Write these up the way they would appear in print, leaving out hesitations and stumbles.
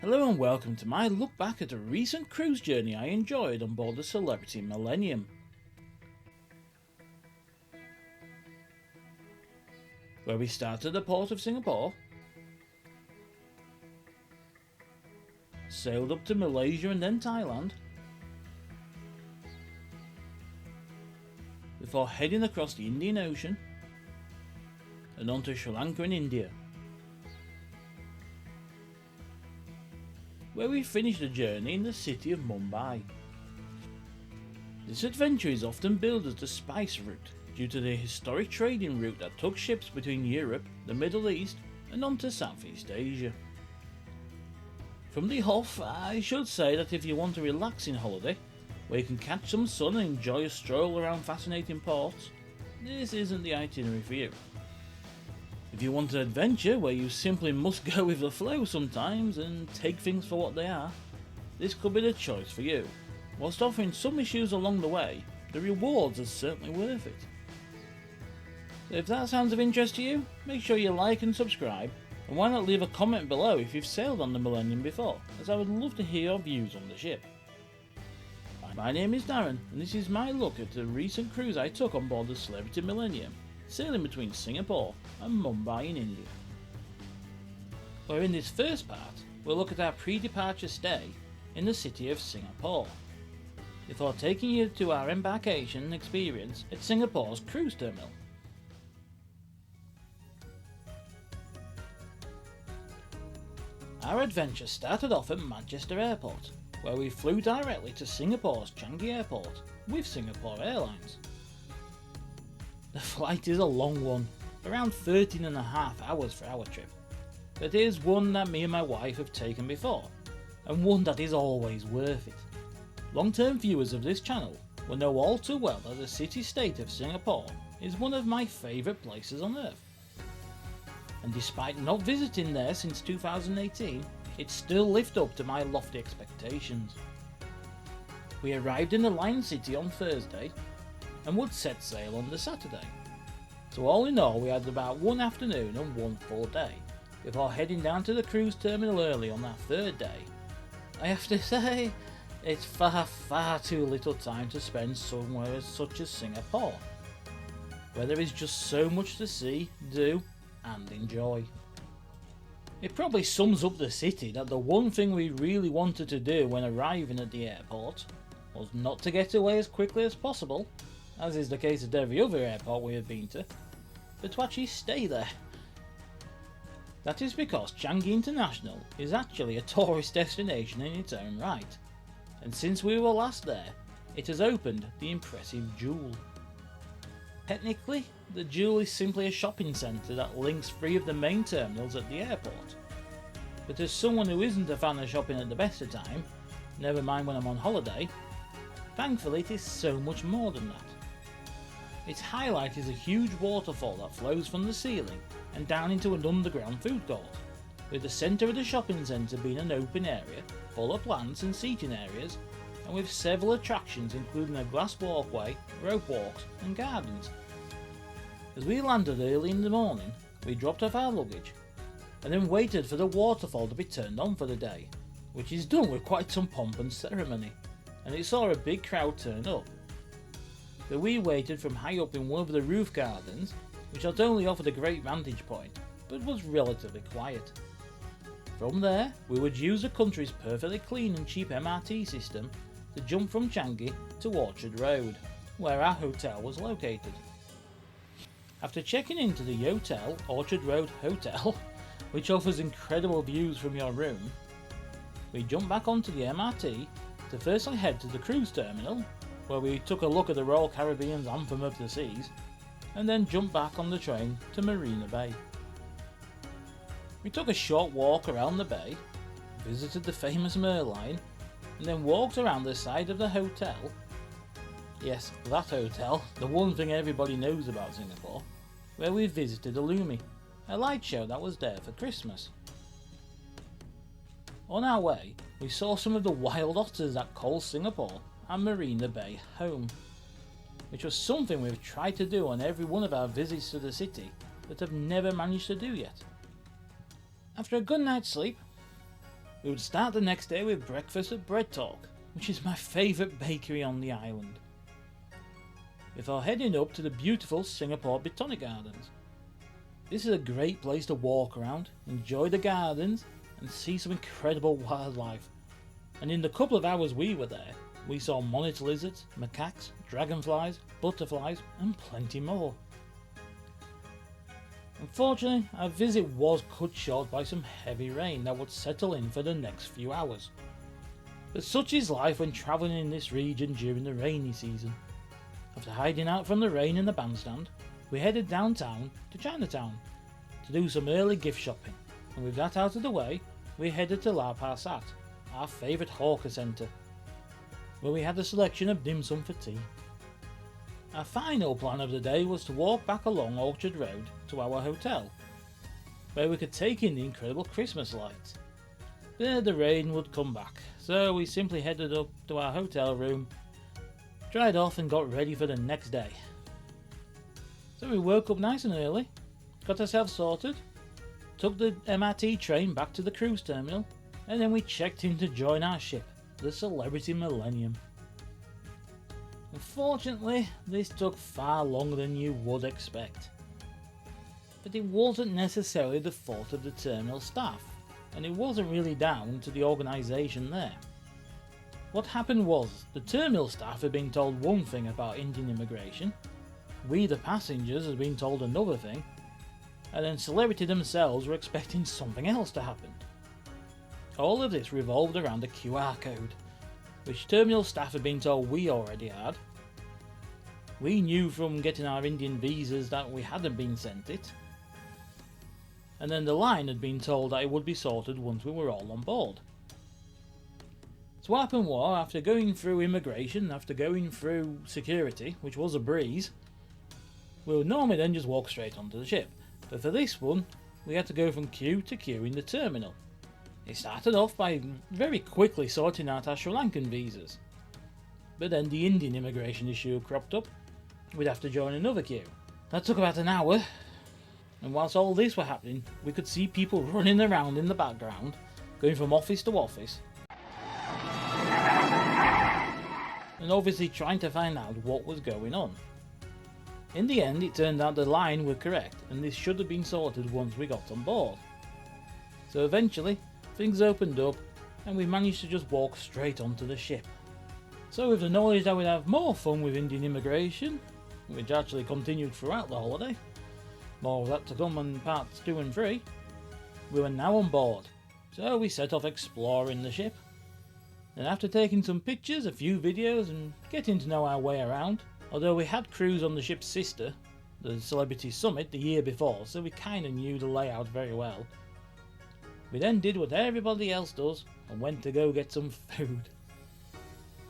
Hello and welcome to my look back at a recent cruise journey I enjoyed on board the Celebrity Millennium. Where we started at the port of Singapore, sailed up to Malaysia and then Thailand, before heading across the Indian Ocean and on to Sri Lanka and India, where we finished the journey in the city of Mumbai. This adventure is often billed as the Spice Route due to the historic trading route that took ships between Europe, the Middle East and on to Southeast Asia. From the off, I should say that if you want a relaxing holiday where you can catch some sun and enjoy a stroll around fascinating ports, this isn't the itinerary for you. If you want an adventure where you simply must go with the flow sometimes and take things for what they are, this could be the choice for you. Whilst offering some issues along the way, the rewards are certainly worth it. So if that sounds of interest to you, make sure you like and subscribe, and why not leave a comment below if you've sailed on the Millennium before, as I would love to hear your views on the ship. My name is Darren, and this is my look at the recent cruise I took on board the Celebrity Millennium, sailing between Singapore and Mumbai in India. Where in this first part, we'll look at our pre-departure stay in the city of Singapore, before taking you to our embarkation experience at Singapore's cruise terminal. Our adventure started off at Manchester Airport, where we flew directly to Singapore's Changi Airport with Singapore Airlines. The flight is a long one, around 13.5 hours for our trip, but it is one that me and my wife have taken before, and one that is always worth it. Long-term viewers of this channel will know all too well that the city-state of Singapore is one of my favourite places on earth. And despite not visiting there since 2018, it still lived up to my lofty expectations. We arrived in the Lion City on Thursday and would set sail on the Saturday. So all in all, we had about one afternoon and one full day before heading down to the cruise terminal early on that third day. I have to say, it's far too little time to spend somewhere such as Singapore, where there is just so much to see, do and enjoy. It probably sums up the city that the one thing we really wanted to do when arriving at the airport was not to get away as quickly as possible, as is the case at every other airport we have been to, but to actually stay there. That is because Changi International is actually a tourist destination in its own right, and since we were last there, it has opened the impressive Jewel. Technically, the Jewel is simply a shopping centre that links three of the main terminals at the airport, but as someone who isn't a fan of shopping at the best of time, never mind when I'm on holiday, thankfully it is so much more than that. Its highlight is a huge waterfall that flows from the ceiling and down into an underground food court, with the centre of the shopping centre being an open area full of plants and seating areas, and with several attractions including a glass walkway, rope walks and gardens. As we landed early in the morning, we dropped off our luggage and then waited for the waterfall to be turned on for the day, which is done with quite some pomp and ceremony, and it saw a big crowd turn up. But we waited from high up in one of the roof gardens, which not only offered a great vantage point, but was relatively quiet. From there, we would use the country's perfectly clean and cheap MRT system to jump from Changi to Orchard Road, where our hotel was located. After checking into the Yotel Orchard Road Hotel, which offers incredible views from your room, we jumped back onto the MRT to firstly head to the cruise terminal, where we took a look at the Royal Caribbean's Anthem of the Seas, and then jumped back on the train to Marina Bay. We took a short walk around the bay, visited the famous Merlion, and then walked around the side of the hotel. Yes, that hotel, the one thing everybody knows about Singapore, where we visited Illumi, a light show that was there for Christmas. On our way, we saw some of the wild otters that call Singapore and Marina Bay home, which was something we've tried to do on every one of our visits to the city but have never managed to do yet. After a good night's sleep, We would start the next day with breakfast at Bread Talk, which is my favourite bakery on the island, before heading up to the beautiful Singapore Botanical Gardens. This is a great place to walk around, enjoy the gardens and see some incredible wildlife. And in the couple of hours we were there, we saw monitor lizards, macaques, dragonflies, butterflies and plenty more. Unfortunately, our visit was cut short by some heavy rain that would settle in for the next few hours. But such is life when travelling in this region during the rainy season. After hiding out from the rain in the bandstand, we headed downtown to Chinatown to do some early gift shopping, and with that out of the way, we headed to La Passat, our favourite hawker centre, where we had a selection of dim sum for tea. Our final plan of the day was to walk back along Orchard Road to our hotel, where we could take in the incredible Christmas lights. But the rain would come back, so we simply headed up to our hotel room, dried off and got ready for the next day. So we woke up nice and early, got ourselves sorted, took the MRT train back to the cruise terminal, and then we checked in to join our ship, the Celebrity Millennium. Unfortunately, this took far longer than you would expect. But it wasn't necessarily the fault of the terminal staff, and it wasn't really down to the organisation there. What happened was, the terminal staff had been told one thing about Indian immigration, we the passengers had been told another thing, and then Celebrity themselves were expecting something else to happen. All of this revolved around the QR code, which terminal staff had been told we already had. We knew from getting our Indian visas that we hadn't been sent it. And then the line had been told that it would be sorted once we were all on board. So what happened was, after going through immigration, after going through security, which was a breeze, we would normally then just walk straight onto the ship. But for this one, we had to go from queue to queue in the terminal. It started off by very quickly sorting out our Sri Lankan visas. But then the Indian immigration issue cropped up. We'd have to join another queue. That took about an hour. And whilst all this were happening, we could see people running around in the background, going from office to office. And obviously trying to find out what was going on. In the end, it turned out the line were correct, and this should have been sorted once we got on board. So eventually, things opened up, and we managed to just walk straight onto the ship. So with the knowledge that we'd have more fun with Indian immigration, which actually continued throughout the holiday, more of that to come in parts 2 and 3, we were now on board. So we set off exploring the ship. And after taking some pictures, a few videos, and getting to know our way around, although we had cruised on the ship's sister, the Celebrity Summit, the year before, so we kinda knew the layout very well. We then did what everybody else does, and went to go get some food.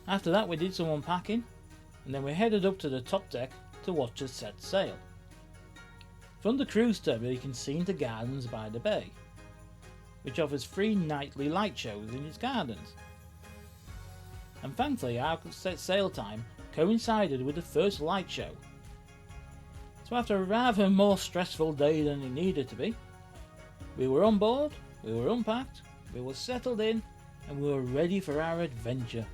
After that we did some unpacking, and then we headed up to the top deck to watch us set sail. From the cruise terminal you can see into gardens by the bay, which offers 3 nightly light shows in its gardens. And thankfully our set sail time coincided with the first light show. So after a rather more stressful day than it needed to be, we were on board, we were unpacked, we were settled in, and we were ready for our adventure.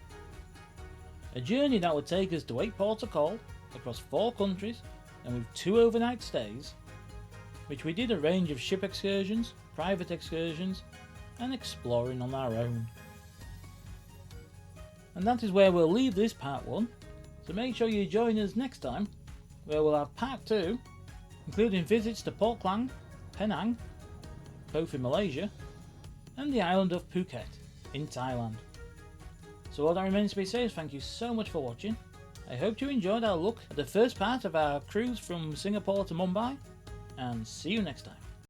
A journey that would take us to 8 ports of call, across 4 countries, and with 2 overnight stays, which we did a range of ship excursions, private excursions, and exploring on our own. And that is where we'll leave this part 1, so make sure you join us next time, where we'll have part 2, including visits to Port Klang, Penang, both in Malaysia, and the island of Phuket in Thailand. So all that remains to be said is thank you so much for watching. I hope you enjoyed our look at the first part of our cruise from Singapore to Mumbai, and see you next time.